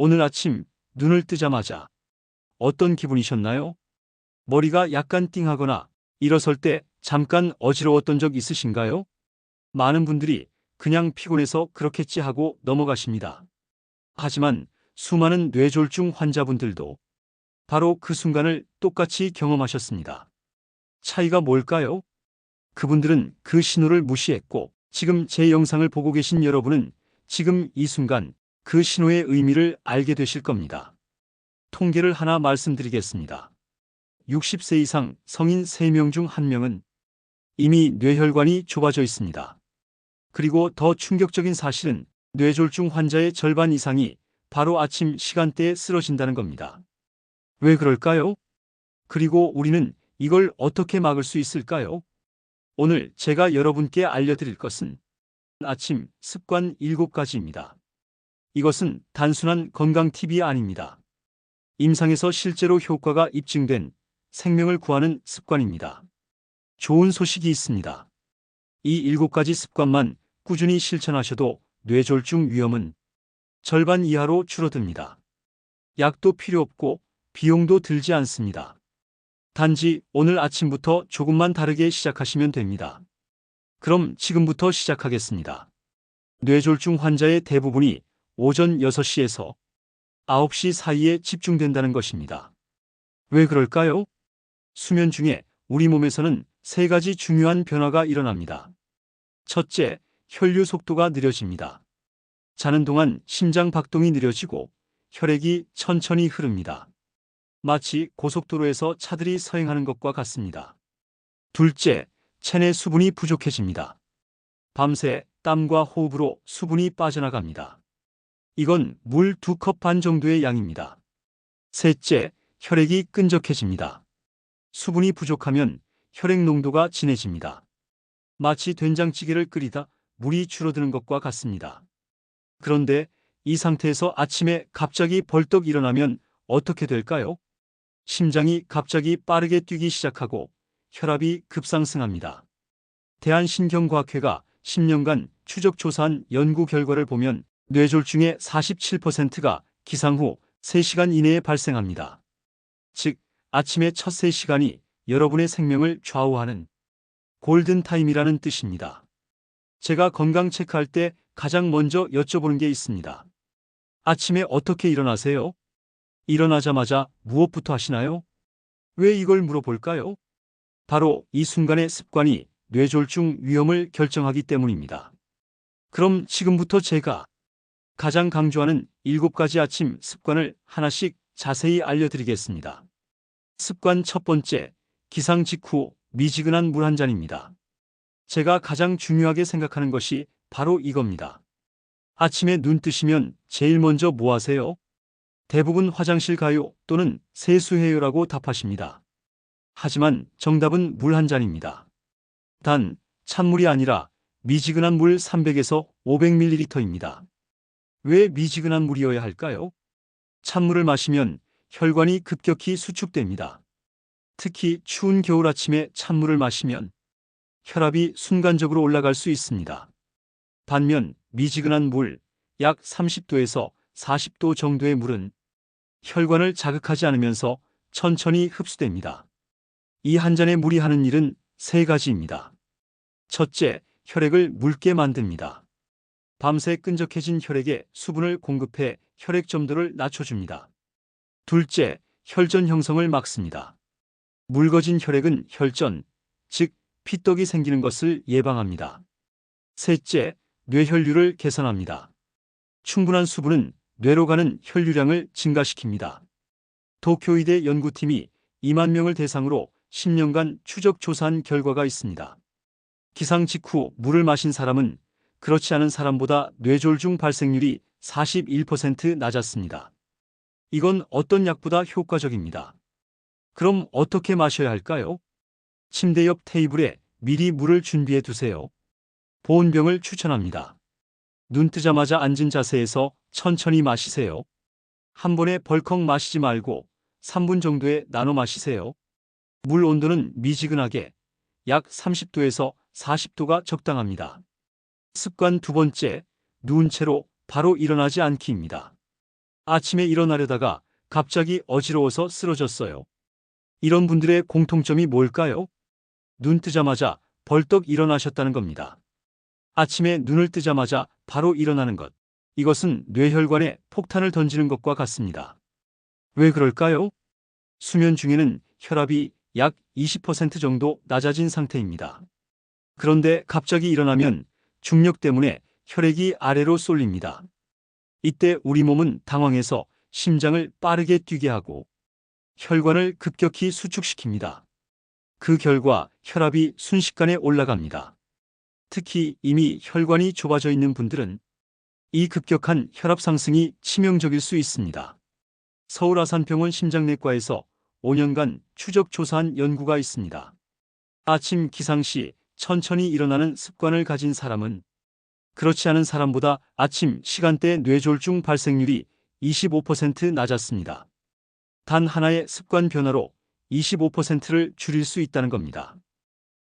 오늘 아침 눈을 뜨자마자 어떤 기분이셨나요? 머리가 약간 띵하거나 일어설 때 잠깐 어지러웠던 적 있으신가요? 많은 분들이 그냥 피곤해서 그렇겠지 하고 넘어가십니다. 하지만 수많은 뇌졸중 환자분들도 바로 그 순간을 똑같이 경험하셨습니다. 차이가 뭘까요? 그분들은 그 신호를 무시했고, 지금 제 영상을 보고 계신 여러분은 지금 이 순간 그 신호의 의미를 알게 되실 겁니다. 통계를 하나 말씀드리겠습니다. 60세 이상 성인 3명 중 1명은 이미 뇌혈관이 좁아져 있습니다. 그리고 더 충격적인 사실은 뇌졸중 환자의 절반 이상이 바로 아침 시간대에 쓰러진다는 겁니다. 왜 그럴까요? 그리고 우리는 이걸 어떻게 막을 수 있을까요? 오늘 제가 여러분께 알려드릴 것은 아침 습관 7가지입니다. 이것은 단순한 건강 팁이 아닙니다. 임상에서 실제로 효과가 입증된 생명을 구하는 습관입니다. 좋은 소식이 있습니다. 이 7가지 습관만 꾸준히 실천하셔도 뇌졸중 위험은 절반 이하로 줄어듭니다. 약도 필요 없고 비용도 들지 않습니다. 단지 오늘 아침부터 조금만 다르게 시작하시면 됩니다. 그럼 지금부터 시작하겠습니다. 뇌졸중 환자의 대부분이 오전 6시에서 9시 사이에 집중된다는 것입니다. 왜 그럴까요? 수면 중에 우리 몸에서는 3가지 중요한 변화가 일어납니다. 첫째, 혈류 속도가 느려집니다. 자는 동안 심장 박동이 느려지고 혈액이 천천히 흐릅니다. 마치 고속도로에서 차들이 서행하는 것과 같습니다. 둘째, 체내 수분이 부족해집니다. 밤새 땀과 호흡으로 수분이 빠져나갑니다. 이건 물 2컵 반 정도의 양입니다. 셋째, 혈액이 끈적해집니다. 수분이 부족하면 혈액 농도가 진해집니다. 마치 된장찌개를 끓이다 물이 줄어드는 것과 같습니다. 그런데 이 상태에서 아침에 갑자기 벌떡 일어나면 어떻게 될까요? 심장이 갑자기 빠르게 뛰기 시작하고 혈압이 급상승합니다. 대한신경과학회가 10년간 추적 조사한 연구 결과를 보면 뇌졸중의 47%가 기상 후 3시간 이내에 발생합니다. 즉, 아침의 첫 3시간이 여러분의 생명을 좌우하는 골든타임이라는 뜻입니다. 제가 건강 체크할 때 가장 먼저 여쭤보는 게 있습니다. 아침에 어떻게 일어나세요? 일어나자마자 무엇부터 하시나요? 왜 이걸 물어볼까요? 바로 이 순간의 습관이 뇌졸중 위험을 결정하기 때문입니다. 그럼 지금부터 제가 가장 강조하는 7가지 아침 습관을 하나씩 자세히 알려드리겠습니다. 습관 첫 번째, 기상 직후 미지근한 물 한 잔입니다. 제가 가장 중요하게 생각하는 것이 바로 이겁니다. 아침에 눈 뜨시면 제일 먼저 뭐 하세요? 대부분 화장실 가요 또는 세수해요라고 답하십니다. 하지만 정답은 물 한 잔입니다. 단, 찬물이 아니라 미지근한 물 300에서 500ml입니다. 왜 미지근한 물이어야 할까요? 찬물을 마시면 혈관이 급격히 수축됩니다. 특히 추운 겨울 아침에 찬물을 마시면 혈압이 순간적으로 올라갈 수 있습니다. 반면 미지근한 물, 약 30도에서 40도 정도의 물은 혈관을 자극하지 않으면서 천천히 흡수됩니다. 이 한 잔의 물이 하는 일은 3가지입니다. 첫째, 혈액을 묽게 만듭니다. 밤새 끈적해진 혈액에 수분을 공급해 혈액 점도를 낮춰줍니다. 둘째, 혈전 형성을 막습니다. 묽어진 혈액은 혈전, 즉 피떡이 생기는 것을 예방합니다. 셋째, 뇌혈류를 개선합니다. 충분한 수분은 뇌로 가는 혈류량을 증가시킵니다. 도쿄의대 연구팀이 2만 명을 대상으로 10년간 추적 조사한 결과가 있습니다. 기상 직후 물을 마신 사람은 그렇지 않은 사람보다 뇌졸중 발생률이 41% 낮았습니다. 이건 어떤 약보다 효과적입니다. 그럼 어떻게 마셔야 할까요? 침대 옆 테이블에 미리 물을 준비해 두세요. 보온병을 추천합니다. 눈 뜨자마자 앉은 자세에서 천천히 마시세요. 한 번에 벌컥 마시지 말고 3분 정도에 나눠 마시세요. 물 온도는 미지근하게 약 30도에서 40도가 적당합니다. 습관 두 번째, 누운 채로 바로 일어나지 않기입니다. 아침에 일어나려다가 갑자기 어지러워서 쓰러졌어요. 이런 분들의 공통점이 뭘까요? 눈 뜨자마자 벌떡 일어나셨다는 겁니다. 아침에 눈을 뜨자마자 바로 일어나는 것. 이것은 뇌혈관에 폭탄을 던지는 것과 같습니다. 왜 그럴까요? 수면 중에는 혈압이 약 20% 정도 낮아진 상태입니다. 그런데 갑자기 일어나면 중력 때문에 혈액이 아래로 쏠립니다. 이때 우리 몸은 당황해서 심장을 빠르게 뛰게 하고 혈관을 급격히 수축시킵니다. 그 결과 혈압이 순식간에 올라갑니다. 특히 이미 혈관이 좁아져 있는 분들은 이 급격한 혈압 상승이 치명적일 수 있습니다. 서울 아산병원 심장내과에서 5년간 추적 조사한 연구가 있습니다. 아침 기상 시 천천히 일어나는 습관을 가진 사람은 그렇지 않은 사람보다 아침 시간대 뇌졸중 발생률이 25% 낮았습니다. 단 하나의 습관 변화로 25%를 줄일 수 있다는 겁니다.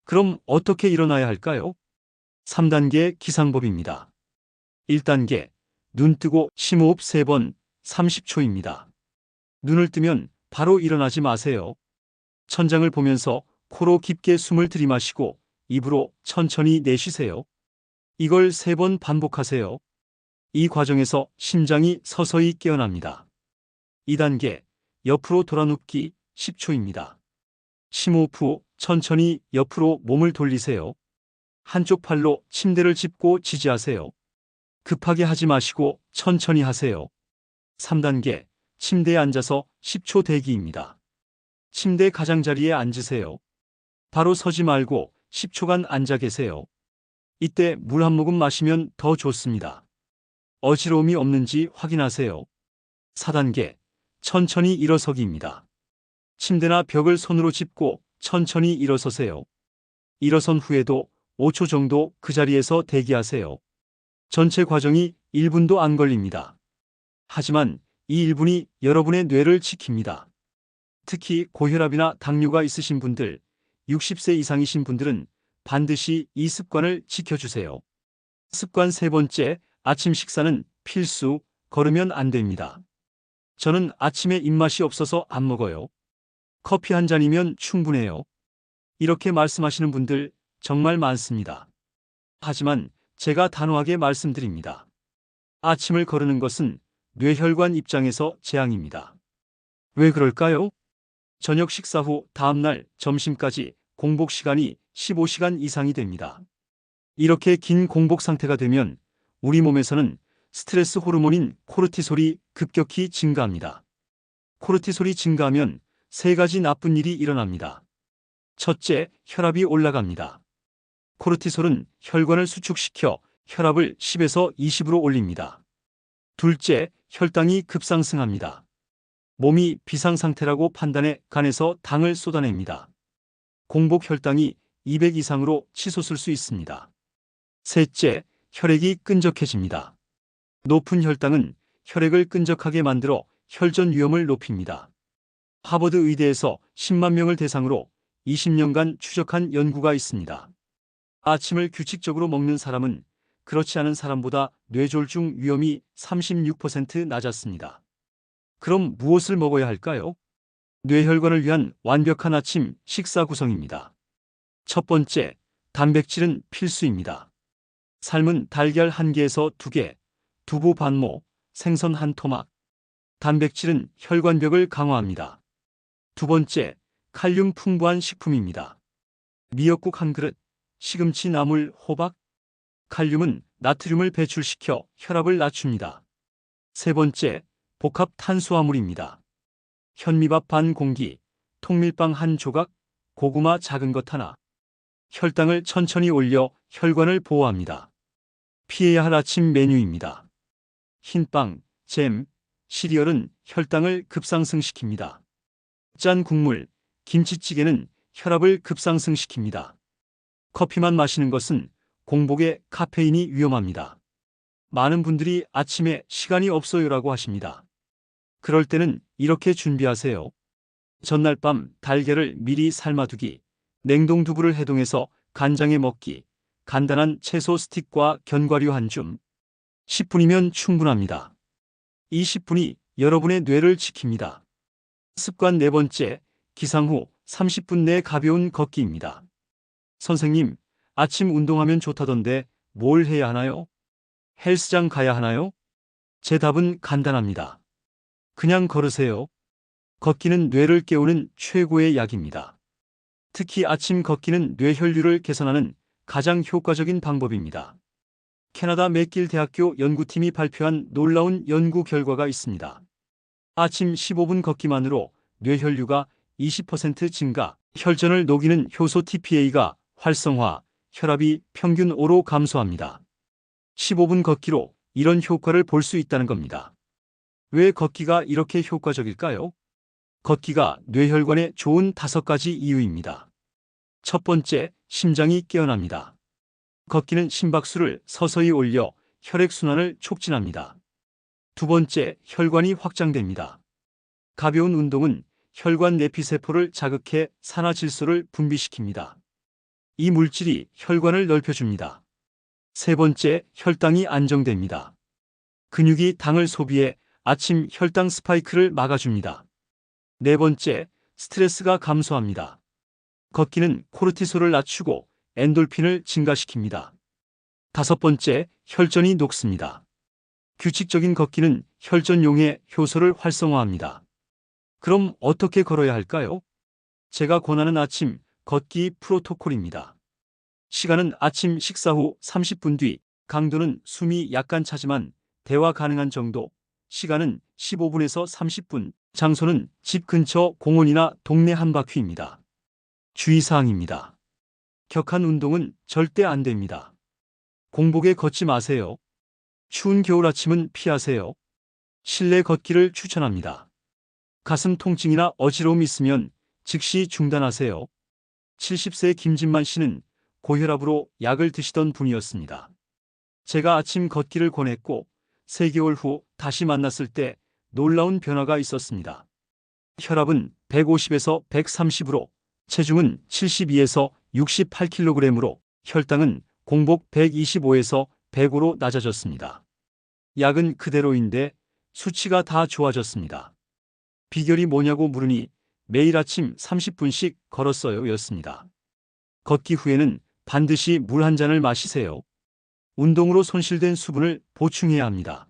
그럼 어떻게 일어나야 할까요? 3단계 기상법입니다. 1단계, 눈 뜨고 심호흡 3번, 30초입니다. 눈을 뜨면 바로 일어나지 마세요. 천장을 보면서 코로 깊게 숨을 들이마시고 입으로 천천히 내쉬세요. 이걸 3번 반복하세요. 이 과정에서 심장이 서서히 깨어납니다. 2단계, 옆으로 돌아 눕기 10초입니다. 심호흡 후 천천히 옆으로 몸을 돌리세요. 한쪽 팔로 침대를 짚고 지지하세요. 급하게 하지 마시고 천천히 하세요. 3단계, 침대에 앉아서 10초 대기입니다. 침대 가장자리에 앉으세요. 바로 서지 말고 10초간 앉아 계세요. 이때 물 한 모금 마시면 더 좋습니다. 어지러움이 없는지 확인하세요. 4단계, 천천히 일어서기입니다. 침대나 벽을 손으로 짚고 천천히 일어서세요. 일어선 후에도 5초 정도 그 자리에서 대기하세요. 전체 과정이 1분도 안 걸립니다. 하지만 이 1분이 여러분의 뇌를 지킵니다. 특히 고혈압이나 당뇨가 있으신 분들, 60세 이상이신 분들은 반드시 이 습관을 지켜주세요. 습관 3번째, 아침 식사는 필수, 거르면 안 됩니다. 저는 아침에 입맛이 없어서 안 먹어요. 커피 한 잔이면 충분해요. 이렇게 말씀하시는 분들 정말 많습니다. 하지만 제가 단호하게 말씀드립니다. 아침을 거르는 것은 뇌혈관 입장에서 재앙입니다. 왜 그럴까요? 저녁 식사 후 다음날 점심까지 공복 시간이 15시간 이상이 됩니다. 이렇게 긴 공복 상태가 되면 우리 몸에서는 스트레스 호르몬인 코르티솔이 급격히 증가합니다. 코르티솔이 증가하면 3가지 나쁜 일이 일어납니다. 첫째, 혈압이 올라갑니다. 코르티솔은 혈관을 수축시켜 혈압을 10에서 20으로 올립니다. 둘째, 혈당이 급상승합니다. 몸이 비상상태라고 판단해 간에서 당을 쏟아냅니다. 공복 혈당이 200 이상으로 치솟을 수 있습니다. 셋째, 혈액이 끈적해집니다. 높은 혈당은 혈액을 끈적하게 만들어 혈전 위험을 높입니다. 하버드 의대에서 10만 명을 대상으로 20년간 추적한 연구가 있습니다. 아침을 규칙적으로 먹는 사람은 그렇지 않은 사람보다 뇌졸중 위험이 36% 낮았습니다. 그럼 무엇을 먹어야 할까요? 뇌혈관을 위한 완벽한 아침 식사 구성입니다. 첫 번째, 단백질은 필수입니다. 삶은 달걀 1개에서 2개, 두부 반모, 생선 1토막. 단백질은 혈관벽을 강화합니다. 두 번째, 칼륨 풍부한 식품입니다. 미역국 1그릇, 시금치 나물 호박. 칼륨은 나트륨을 배출시켜 혈압을 낮춥니다. 세 번째, 복합 탄수화물입니다. 현미밥 반 공기, 통밀빵 1조각, 고구마 작은 것 하나. 혈당을 천천히 올려 혈관을 보호합니다. 피해야 할 아침 메뉴입니다. 흰빵, 잼, 시리얼은 혈당을 급상승시킵니다. 짠 국물, 김치찌개는 혈압을 급상승시킵니다. 커피만 마시는 것은 공복에 카페인이 위험합니다. 많은 분들이 아침에 시간이 없어요라고 하십니다. 그럴 때는 이렇게 준비하세요. 전날 밤 달걀을 미리 삶아두기, 냉동 두부를 해동해서 간장에 먹기, 간단한 채소 스틱과 견과류 한 줌. 10분이면 충분합니다. 이 10분이 여러분의 뇌를 지킵니다. 습관 네 번째, 기상 후 30분 내 가벼운 걷기입니다. 선생님, 아침 운동하면 좋다던데 뭘 해야 하나요? 헬스장 가야 하나요? 제 답은 간단합니다. 그냥 걸으세요. 걷기는 뇌를 깨우는 최고의 약입니다. 특히 아침 걷기는 뇌 혈류를 개선하는 가장 효과적인 방법입니다. 캐나다 맥길 대학교 연구팀이 발표한 놀라운 연구 결과가 있습니다. 아침 15분 걷기만으로 뇌 혈류가 20% 증가, 혈전을 녹이는 효소 TPA가 활성화, 혈압이 평균 5로 감소합니다. 15분 걷기로 이런 효과를 볼 수 있다는 겁니다. 왜 걷기가 이렇게 효과적일까요? 걷기가 뇌혈관에 좋은 5가지 이유입니다. 첫 번째, 심장이 깨어납니다. 걷기는 심박수를 서서히 올려 혈액순환을 촉진합니다. 두 번째, 혈관이 확장됩니다. 가벼운 운동은 혈관 내피세포를 자극해 산화질소를 분비시킵니다. 이 물질이 혈관을 넓혀줍니다. 세 번째, 혈당이 안정됩니다. 근육이 당을 소비해 아침 혈당 스파이크를 막아줍니다. 네 번째, 스트레스가 감소합니다. 걷기는 코르티솔을 낮추고 엔돌핀을 증가시킵니다. 다섯 번째, 혈전이 녹습니다. 규칙적인 걷기는 혈전용의 효소를 활성화합니다. 그럼 어떻게 걸어야 할까요? 제가 권하는 아침 걷기 프로토콜입니다. 시간은 아침 식사 후 30분 뒤, 강도는 숨이 약간 차지만 대화 가능한 정도, 시간은 15분에서 30분, 장소는 집 근처 공원이나 동네 한바퀴입니다. 주의사항입니다. 격한 운동은 절대 안 됩니다. 공복에 걷지 마세요. 추운 겨울 아침은 피하세요. 실내 걷기를 추천합니다. 가슴 통증이나 어지러움 있으면 즉시 중단하세요. 70세 김진만 씨는 고혈압으로 약을 드시던 분이었습니다. 제가 아침 걷기를 권했고 3개월 후 다시 만났을 때 놀라운 변화가 있었습니다. 혈압은 150에서 130으로, 체중은 72에서 68kg으로, 혈당은 공복 125에서 105로 낮아졌습니다. 약은 그대로인데 수치가 다 좋아졌습니다. 비결이 뭐냐고 물으니 매일 아침 30분씩 걸었어요 였습니다. 걷기 후에는 반드시 물 한 잔을 마시세요. 운동으로 손실된 수분을 보충해야 합니다.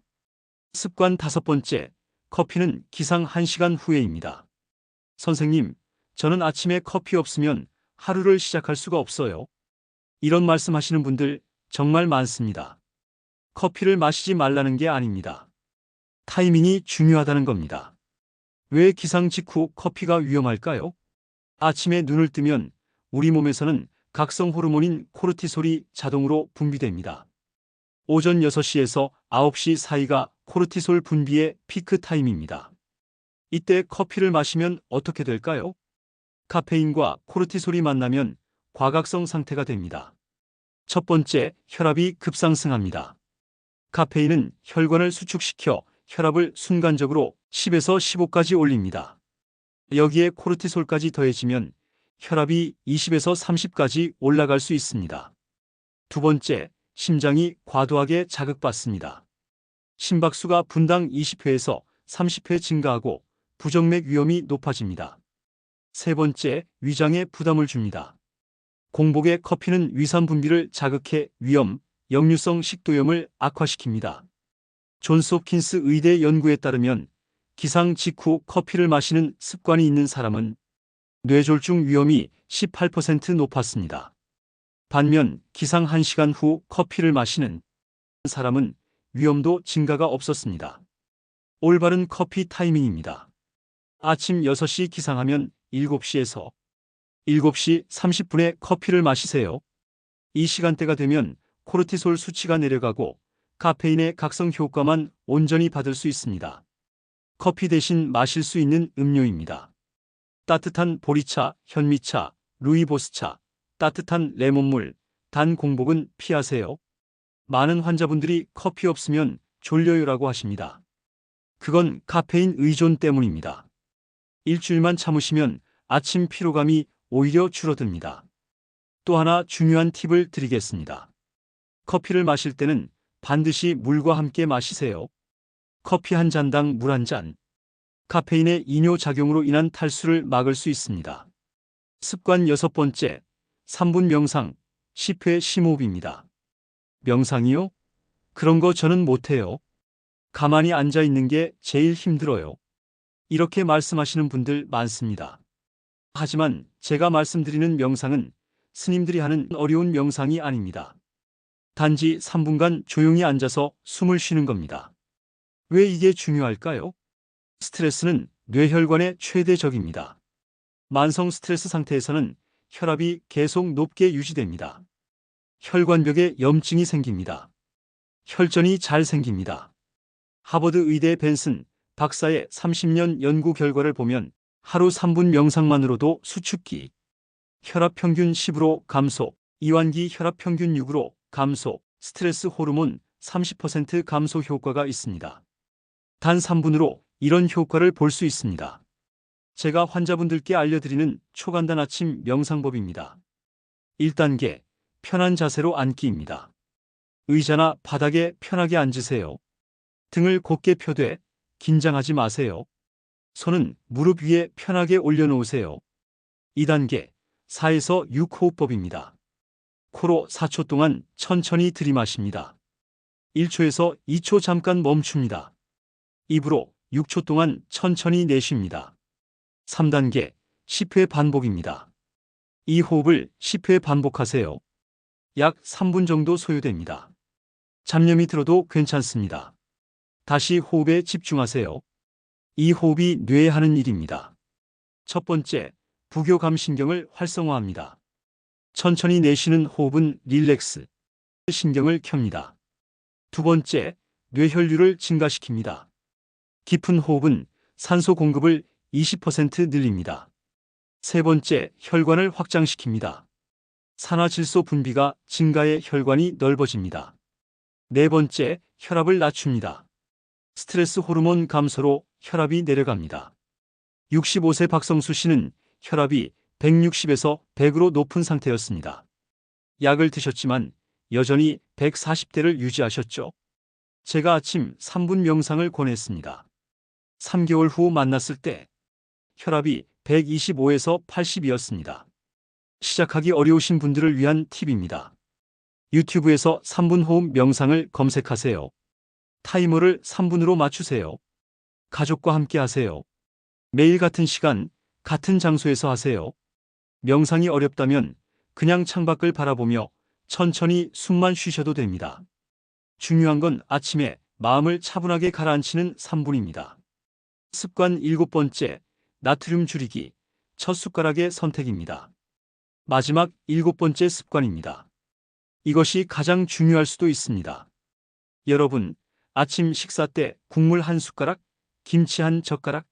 습관 다섯 번째, 커피는 기상 1시간 후에입니다. 선생님, 저는 아침에 커피 없으면 하루를 시작할 수가 없어요. 이런 말씀 하시는 분들 정말 많습니다. 커피를 마시지 말라는 게 아닙니다. 타이밍이 중요하다는 겁니다. 왜 기상 직후 커피가 위험할까요? 아침에 눈을 뜨면 우리 몸에서는 각성 호르몬인 코르티솔이 자동으로 분비됩니다. 오전 6시에서 9시 사이가 코르티솔 분비의 피크 타임입니다. 이때 커피를 마시면 어떻게 될까요? 카페인과 코르티솔이 만나면 과각성 상태가 됩니다. 첫 번째, 혈압이 급상승합니다. 카페인은 혈관을 수축시켜 혈압을 순간적으로 10에서 15까지 올립니다. 여기에 코르티솔까지 더해지면 혈압이 20에서 30까지 올라갈 수 있습니다. 두 번째, 심장이 과도하게 자극받습니다. 심박수가 분당 20회에서 30회 증가하고 부정맥 위험이 높아집니다. 세 번째, 위장에 부담을 줍니다. 공복에 커피는 위산 분비를 자극해 위염, 역류성 식도염을 악화시킵니다. 존스 홉킨스 의대 연구에 따르면 기상 직후 커피를 마시는 습관이 있는 사람은 뇌졸중 위험이 18% 높았습니다. 반면 기상 1시간 후 커피를 마시는 사람은 위험도 증가가 없었습니다. 올바른 커피 타이밍입니다. 아침 6시 기상하면 7시에서 7시 30분에 커피를 마시세요. 이 시간대가 되면 코르티솔 수치가 내려가고 카페인의 각성 효과만 온전히 받을 수 있습니다. 커피 대신 마실 수 있는 음료입니다. 따뜻한 보리차, 현미차, 루이보스차, 따뜻한 레몬물, 단 공복은 피하세요. 많은 환자분들이 커피 없으면 졸려요라고 하십니다. 그건 카페인 의존 때문입니다. 일주일만 참으시면 아침 피로감이 오히려 줄어듭니다. 또 하나 중요한 팁을 드리겠습니다. 커피를 마실 때는 반드시 물과 함께 마시세요. 커피 한 잔당 물 한 잔. 카페인의 이뇨 작용으로 인한 탈수를 막을 수 있습니다. 습관 6번째, 3분 명상, 10회 심호흡입니다. 명상이요? 그런 거 저는 못해요. 가만히 앉아 있는 게 제일 힘들어요. 이렇게 말씀하시는 분들 많습니다. 하지만 제가 말씀드리는 명상은 스님들이 하는 어려운 명상이 아닙니다. 단지 3분간 조용히 앉아서 숨을 쉬는 겁니다. 왜 이게 중요할까요? 스트레스는 뇌혈관의 최대 적입니다. 만성 스트레스 상태에서는 혈압이 계속 높게 유지됩니다. 혈관벽에 염증이 생깁니다. 혈전이 잘 생깁니다. 하버드 의대 벤슨 박사의 30년 연구 결과를 보면 하루 3분 명상만으로도 수축기, 혈압 평균 10으로 감소, 이완기 혈압 평균 6으로 감소, 스트레스 호르몬 30% 감소 효과가 있습니다. 단 3분으로 이런 효과를 볼 수 있습니다. 제가 환자분들께 알려드리는 초간단 아침 명상법입니다. 1단계, 편한 자세로 앉기입니다. 의자나 바닥에 편하게 앉으세요. 등을 곧게 펴되 긴장하지 마세요. 손은 무릎 위에 편하게 올려놓으세요. 2단계, 4에서 6호흡법입니다. 코로 4초 동안 천천히 들이마십니다. 1초에서 2초 잠깐 멈춥니다. 입으로 6초 동안 천천히 내쉽니다. 3단계, 10회 반복입니다. 이 호흡을 10회 반복하세요. 약 3분 정도 소요됩니다. 잡념이 들어도 괜찮습니다. 다시 호흡에 집중하세요. 이 호흡이 뇌에 하는 일입니다. 첫 번째, 부교감신경을 활성화합니다. 천천히 내쉬는 호흡은 릴렉스 신경을 켭니다. 두 번째, 뇌혈류를 증가시킵니다. 깊은 호흡은 산소 공급을 20% 늘립니다. 세 번째, 혈관을 확장시킵니다. 산화질소 분비가 증가해 혈관이 넓어집니다. 네 번째, 혈압을 낮춥니다. 스트레스 호르몬 감소로 혈압이 내려갑니다. 65세 박성수 씨는 혈압이 160에서 100으로 높은 상태였습니다. 약을 드셨지만 여전히 140대를 유지하셨죠. 제가 아침 3분 명상을 권했습니다. 3개월 후 만났을 때 혈압이 125에서 80이었습니다. 시작하기 어려우신 분들을 위한 팁입니다. 유튜브에서 3분 호흡 명상을 검색하세요. 타이머를 3분으로 맞추세요. 가족과 함께 하세요. 매일 같은 시간, 같은 장소에서 하세요. 명상이 어렵다면 그냥 창밖을 바라보며 천천히 숨만 쉬셔도 됩니다. 중요한 건 아침에 마음을 차분하게 가라앉히는 3분입니다. 습관 7번째, 나트륨 줄이기, 첫 숟가락의 선택입니다. 마지막 7번째 습관입니다. 이것이 가장 중요할 수도 있습니다. 여러분, 아침 식사 때 국물 한 숟가락, 김치 한 젓가락,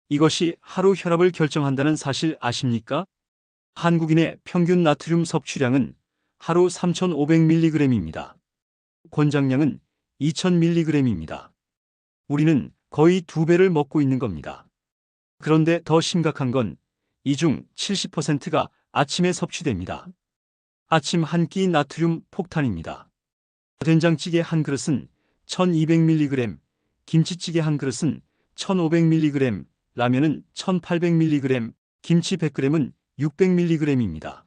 이것이 하루 혈압을 결정한다는 사실 아십니까? 한국인의 평균 나트륨 섭취량은 하루 3,500mg입니다. 권장량은 2,000mg입니다. 우리는 거의 2배를 먹고 있는 겁니다. 그런데 더 심각한 건 이 중 70%가 아침에 섭취됩니다. 아침 한 끼 나트륨 폭탄입니다. 된장찌개 한 그릇은 1200mg, 김치찌개 한 그릇은 1500mg, 라면은 1800mg, 김치 100g은 600mg입니다.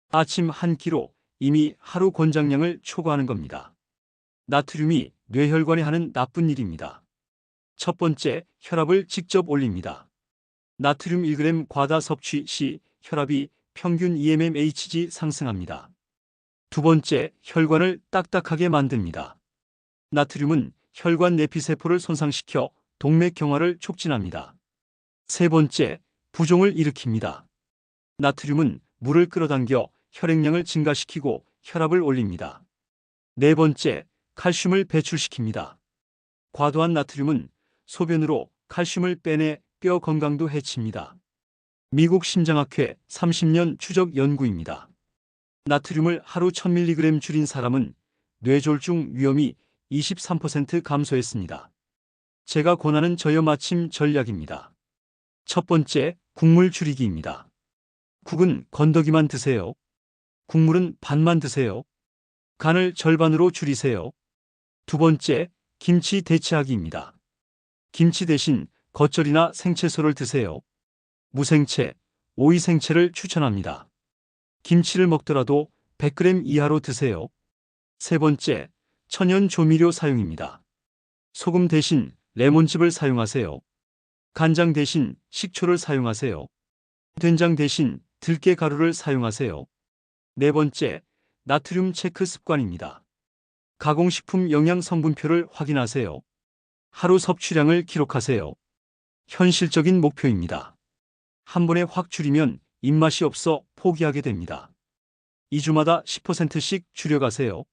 아침 한 끼로 이미 하루 권장량을 초과하는 겁니다. 나트륨이 뇌혈관에 하는 나쁜 일입니다. 첫 번째, 혈압을 직접 올립니다. 나트륨 1g 과다 섭취 시 혈압이 평균 EMMHg 상승합니다. 두 번째, 혈관을 딱딱하게 만듭니다. 나트륨은 혈관 내피세포를 손상시켜 동맥경화를 촉진합니다. 세 번째, 부종을 일으킵니다. 나트륨은 물을 끌어당겨 혈액량을 증가시키고 혈압을 올립니다. 네 번째, 칼슘을 배출시킵니다. 과도한 나트륨은 소변으로 칼슘을 빼내 뼈 건강도 해칩니다. 미국 심장학회 30년 추적 연구입니다. 나트륨을 하루 1000mg 줄인 사람은 뇌졸중 위험이 23% 감소했습니다. 제가 권하는 저염 아침 전략입니다. 첫 번째, 국물 줄이기입니다. 국은 건더기만 드세요. 국물은 반만 드세요. 간을 절반으로 줄이세요. 두 번째, 김치 대체하기입니다. 김치 대신 겉절이나 생채소를 드세요. 무생채, 오이생채를 추천합니다. 김치를 먹더라도 100g 이하로 드세요. 세 번째, 천연 조미료 사용입니다. 소금 대신 레몬즙을 사용하세요. 간장 대신 식초를 사용하세요. 된장 대신 들깨 가루를 사용하세요. 네 번째, 나트륨 체크 습관입니다. 가공식품 영양 성분표를 확인하세요. 하루 섭취량을 기록하세요. 현실적인 목표입니다. 한 번에 확 줄이면 입맛이 없어 포기하게 됩니다. 2주마다 10%씩 줄여가세요.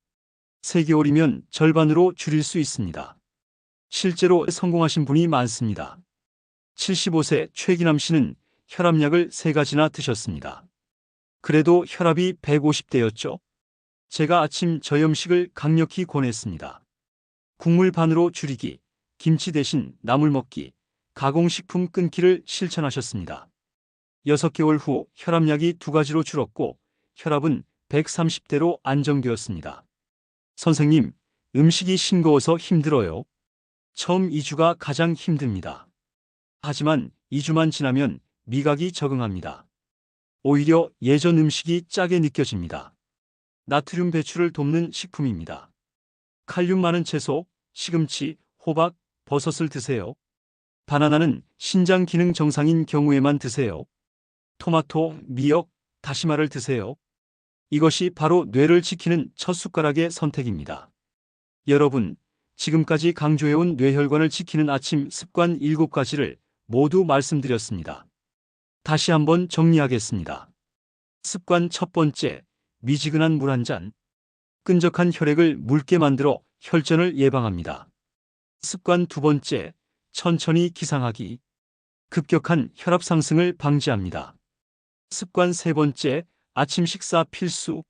3개월이면 절반으로 줄일 수 있습니다. 실제로 성공하신 분이 많습니다. 75세 최기남 씨는 혈압약을 3가지나 드셨습니다. 그래도 혈압이 150대였죠. 제가 아침 저염식을 강력히 권했습니다. 국물 반으로 줄이기, 김치 대신 나물 먹기, 가공식품 끊기를 실천하셨습니다. 6개월 후 혈압약이 2가지로 줄었고 혈압은 130대로 안정되었습니다. 선생님, 음식이 싱거워서 힘들어요. 처음 2주가 가장 힘듭니다. 하지만 2주만 지나면 미각이 적응합니다. 오히려 예전 음식이 짜게 느껴집니다. 나트륨 배출을 돕는 식품입니다. 칼륨 많은 채소, 시금치, 호박, 버섯을 드세요. 바나나는 신장 기능 정상인 경우에만 드세요. 토마토, 미역, 다시마를 드세요. 이것이 바로 뇌를 지키는 첫 숟가락의 선택입니다. 여러분, 지금까지 강조해온 뇌혈관을 지키는 아침 습관 7가지를 모두 말씀드렸습니다. 다시 한번 정리하겠습니다. 습관 첫 번째, 미지근한 물 한 잔. 끈적한 혈액을 묽게 만들어 혈전을 예방합니다. 습관 두 번째, 천천히 기상하기. 급격한 혈압 상승을 방지합니다. 습관 세 번째, 아침 식사 필수.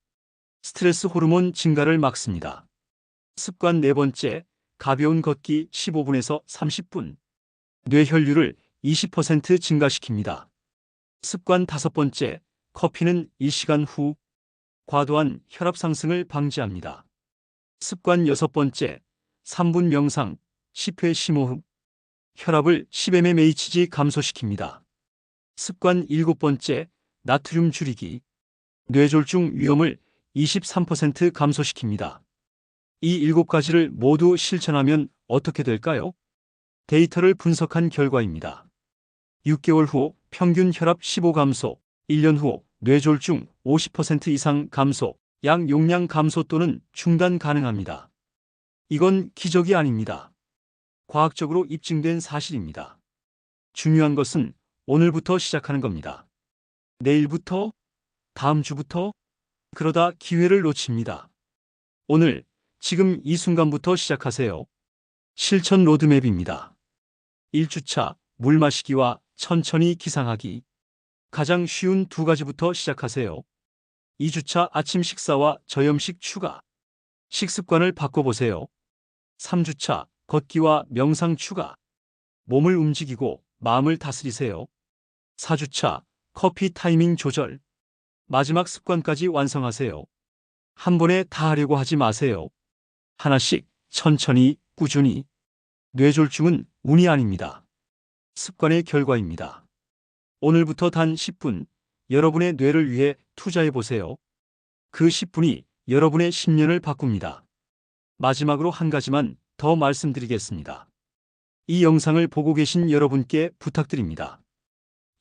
스트레스 호르몬 증가를 막습니다. 습관 네 번째, 가벼운 걷기 15분에서 30분. 뇌혈류를 20% 증가시킵니다. 습관 다섯 번째, 커피는 1시간 후. 과도한 혈압 상승을 방지합니다. 습관 여섯 번째, 3분 명상, 10회 심호흡. 혈압을 10mmHg 감소시킵니다. 습관 일곱 번째, 나트륨 줄이기. 뇌졸중 위험을 23% 감소시킵니다. 이 7가지를 모두 실천하면 어떻게 될까요? 데이터를 분석한 결과입니다. 6개월 후 평균 혈압 15 감소, 1년 후 뇌졸중 50% 이상 감소, 약 용량 감소 또는 중단 가능합니다. 이건 기적이 아닙니다. 과학적으로 입증된 사실입니다. 중요한 것은 오늘부터 시작하는 겁니다. 내일부터? 다음 주부터? 그러다 기회를 놓칩니다. 오늘, 지금 이 순간부터 시작하세요. 실천 로드맵입니다. 1주차, 물 마시기와 천천히 기상하기. 가장 쉬운 2가지부터 시작하세요. 2주차 아침 식사와 저염식 추가. 식습관을 바꿔보세요. 3주차 걷기와 명상 추가. 몸을 움직이고 마음을 다스리세요. 4주차 커피 타이밍 조절. 마지막 습관까지 완성하세요. 한 번에 다 하려고 하지 마세요. 하나씩 천천히 꾸준히. 뇌졸중은 운이 아닙니다. 습관의 결과입니다. 오늘부터 단 10분, 여러분의 뇌를 위해 투자해 보세요. 그 10분이 여러분의 10년을 바꿉니다. 마지막으로 한 가지만 더 말씀드리겠습니다. 이 영상을 보고 계신 여러분께 부탁드립니다.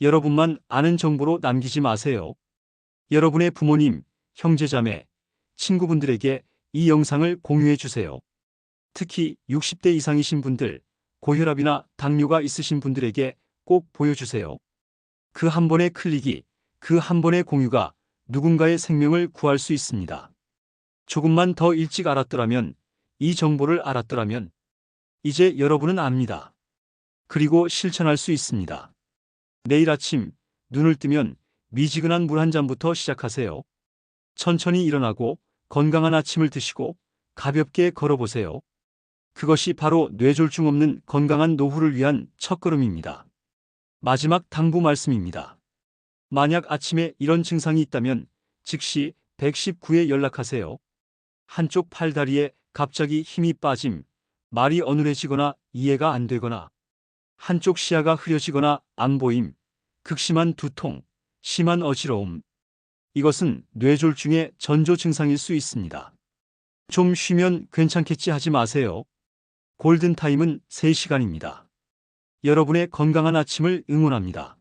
여러분만 아는 정보로 남기지 마세요. 여러분의 부모님, 형제자매, 친구분들에게 이 영상을 공유해 주세요. 특히 60대 이상이신 분들, 고혈압이나 당뇨가 있으신 분들에게 꼭 보여주세요. 그 한 번의 클릭이, 그 한 번의 공유가 누군가의 생명을 구할 수 있습니다. 조금만 더 일찍 알았더라면, 이 정보를 알았더라면, 이제 여러분은 압니다. 그리고 실천할 수 있습니다. 내일 아침 눈을 뜨면 미지근한 물 한 잔부터 시작하세요. 천천히 일어나고 건강한 아침을 드시고 가볍게 걸어보세요. 그것이 바로 뇌졸중 없는 건강한 노후를 위한 첫걸음입니다. 마지막 당부 말씀입니다. 만약 아침에 이런 증상이 있다면 즉시 119에 연락하세요. 한쪽 팔다리에 갑자기 힘이 빠짐, 말이 어눌해지거나 이해가 안 되거나 한쪽 시야가 흐려지거나 안 보임, 극심한 두통, 심한 어지러움. 이것은 뇌졸중의 전조 증상일 수 있습니다. 좀 쉬면 괜찮겠지 하지 마세요. 골든타임은 3시간입니다. 여러분의 건강한 아침을 응원합니다.